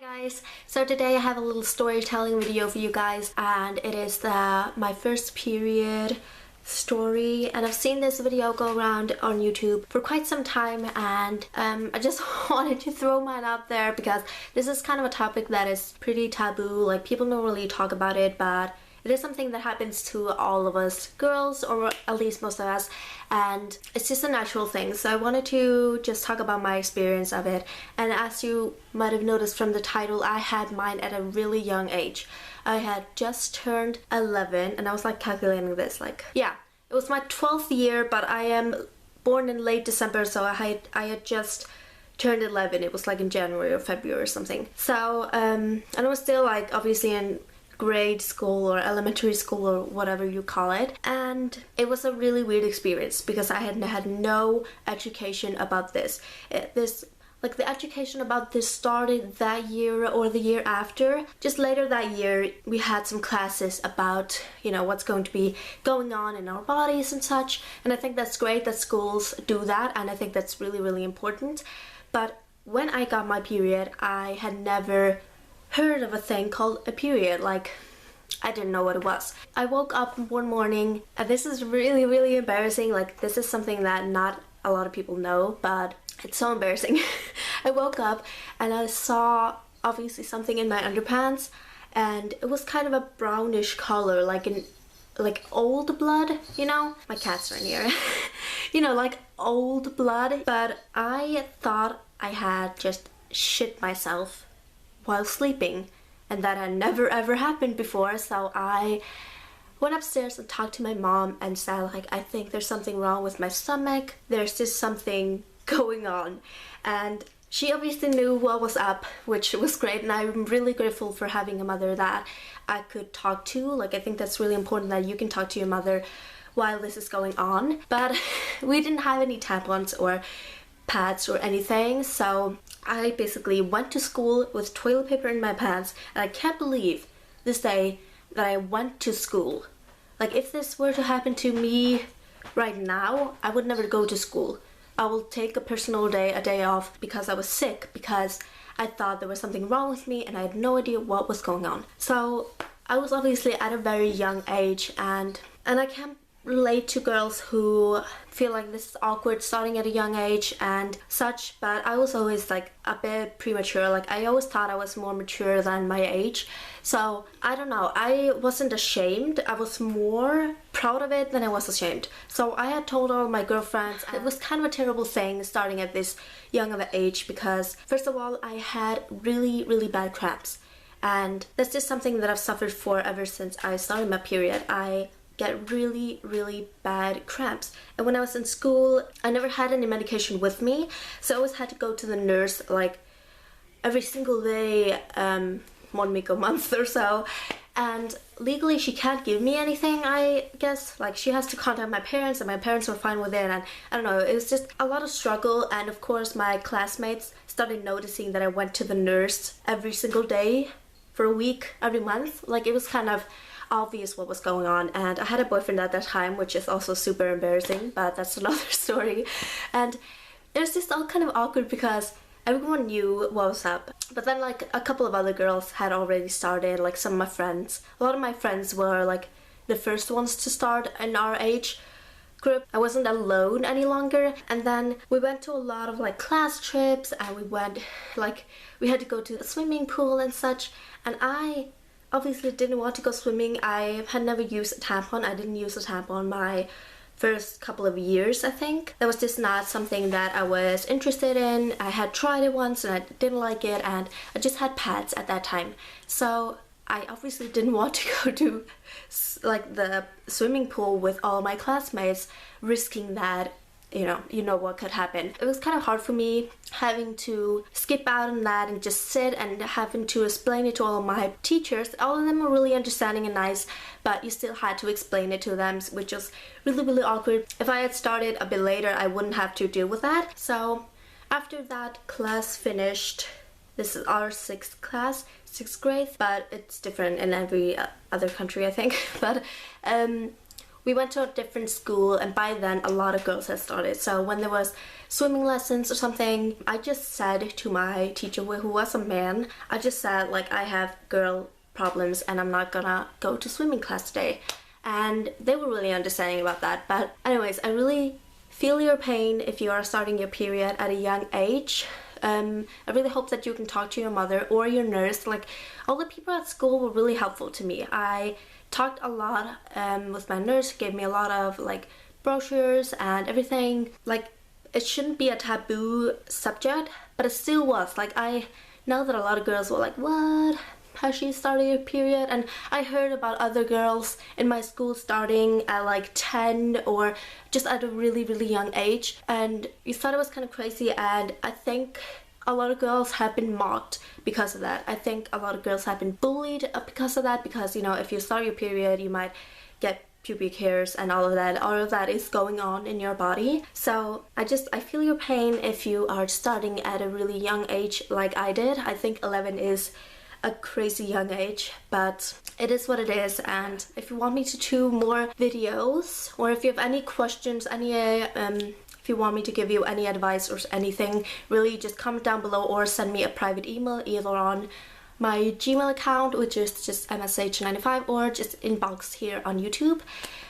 Hi guys, so today I have a little storytelling video for you guys, and it is my first period story, and I've seen this video go around on YouTube for quite some time, and I just wanted to throw mine out there because this is kind of a topic that is pretty taboo. Like, people don't really talk about it, but it is something that happens to all of us girls, or at least most of us, and it's just a natural thing. So I wanted to just talk about my experience of it. And as you might have noticed from the title, I had mine at a really young age. I had just turned 11, and I was like calculating this, like, yeah, it was my 12th year, but I am born in late December, so I had just turned 11. It was like in January or February or something. So and I was still like obviously in grade school or elementary school or whatever you call it, and it was a really weird experience because I had no education about this. The education about this started that year or the year after. Just later that year we had some classes about, you know, what's going to be going on in our bodies and such, and I think that's great that schools do that, and I think that's really, really important. But when I got my period, I had never heard of a thing called a period. Like, I didn't know what it was. I woke up one morning, and this is really, really embarrassing. Like, this is something that not a lot of people know, but it's so embarrassing. I woke up and I saw obviously something in my underpants, and it was kind of a brownish color, like old blood, you know? My cat's right here. You know, like old blood. But I thought I had just shit myself while sleeping, and that had never ever happened before. So I went upstairs and talked to my mom and said, like, I think there's something wrong with my stomach, there's just something going on. And she obviously knew what was up, which was great, and I'm really grateful for having a mother that I could talk to. Like, I think that's really important that you can talk to your mother while this is going on. But we didn't have any tampons or pads or anything, so I basically went to school with toilet paper in my pants, and I can't believe this day that I went to school. Like, if this were to happen to me right now, I would never go to school. I will take a personal day, a day off, because I was sick, because I thought there was something wrong with me and I had no idea what was going on. So I was obviously at a very young age, and I can't relate to girls who feel like this is awkward starting at a young age and such, but I was always like a bit premature. Like, I always thought I was more mature than my age, so I don't know, I wasn't ashamed. I was more proud of it than I was ashamed. So I had told all my girlfriends, and it was kind of a terrible thing starting at this young of an age, because first of all, I had really, really bad cramps, and that's just something that I've suffered for ever since I started my period. I get really, really bad cramps, and when I was in school I never had any medication with me, so I always had to go to the nurse like every single day, 1 week a month or so, and legally she can't give me anything, I guess. Like, she has to contact my parents, and my parents were fine with it, and I don't know, it was just a lot of struggle. And of course my classmates started noticing that I went to the nurse every single day for a week, every month. Like, it was kind of obvious what was going on, and I had a boyfriend at that time, which is also super embarrassing, but that's another story. And it was just all kind of awkward because everyone knew what was up, but then like a couple of other girls had already started. Like, some of my friends, a lot of my friends were like the first ones to start in our age group. I wasn't alone any longer. And then we went to a lot of like class trips, and we had to go to the swimming pool and such, and I obviously didn't want to go swimming. I had never used a tampon. I didn't use a tampon my first couple of years, I think. That was just not something that I was interested in. I had tried it once and I didn't like it, and I just had pads at that time. So I obviously didn't want to go to like the swimming pool with all my classmates, risking that, you know what could happen. It was kind of hard for me having to skip out on that and just sit and having to explain it to all of my teachers. All of them were really understanding and nice, but you still had to explain it to them, which was really, really awkward. If I had started a bit later, I wouldn't have to deal with that. So after that class finished, this is our 6th class, 6th grade, but it's different in every other country, I think. But we went to a different school, and by then a lot of girls had started. So when there was swimming lessons or something, I just said to my teacher, who was a man, I just said like, I have girl problems and I'm not gonna go to swimming class today. And they were really understanding about that. But anyways, I really feel your pain if you are starting your period at a young age. I really hope that you can talk to your mother or your nurse. Like, all the people at school were really helpful to me. I talked a lot with my nurse, gave me a lot of like brochures and everything. Like, it shouldn't be a taboo subject, but it still was. Like, I know that a lot of girls were like, what? Has she started her period? And I heard about other girls in my school starting at like 10 or just at a really, really young age. And you thought it was kind of crazy, and I think a lot of girls have been mocked because of that. I think a lot of girls have been bullied because of that, because, you know, if you start your period, you might get pubic hairs and all of that. All of that is going on in your body. So I feel your pain if you are starting at a really young age like I did. I think 11 is a crazy young age, but it is what it is. And if you want me to do more videos, or if you have any questions, if you want me to give you any advice or anything, really just comment down below or send me a private email, either on my Gmail account, which is just msh95, or just inbox here on YouTube.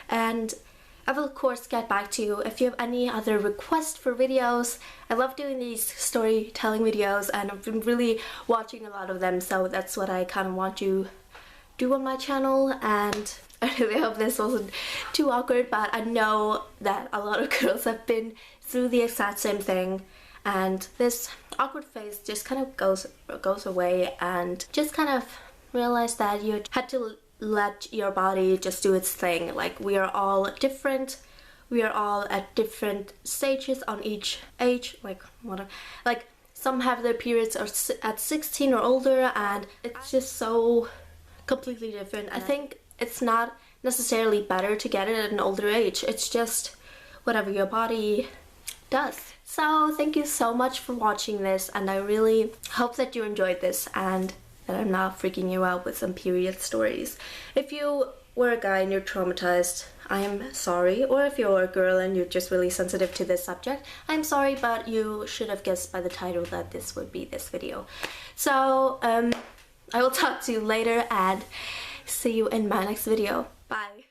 And I will of course get back to you if you have any other requests for videos. I love doing these storytelling videos, and I've been really watching a lot of them, so that's what I kind of want to do on my channel. And I really hope this wasn't too awkward, but I know that a lot of girls have been through the exact same thing, and this awkward phase just kind of goes away, and just kind of realize that you had to let your body just do its thing. Like, we are all different, we are all at different stages on each age. Like, some have their periods at 16 or older, and it's just so completely different. I think it's not necessarily better to get it at an older age. It's just whatever your body does. So thank you so much for watching this, and I really hope that you enjoyed this and that I'm not freaking you out with some period stories. If you were a guy and you're traumatized, I am sorry. Or if you're a girl and you're just really sensitive to this subject, I'm sorry, but you should have guessed by the title that this would be this video. So I will talk to you later, and see you in my next video. Bye.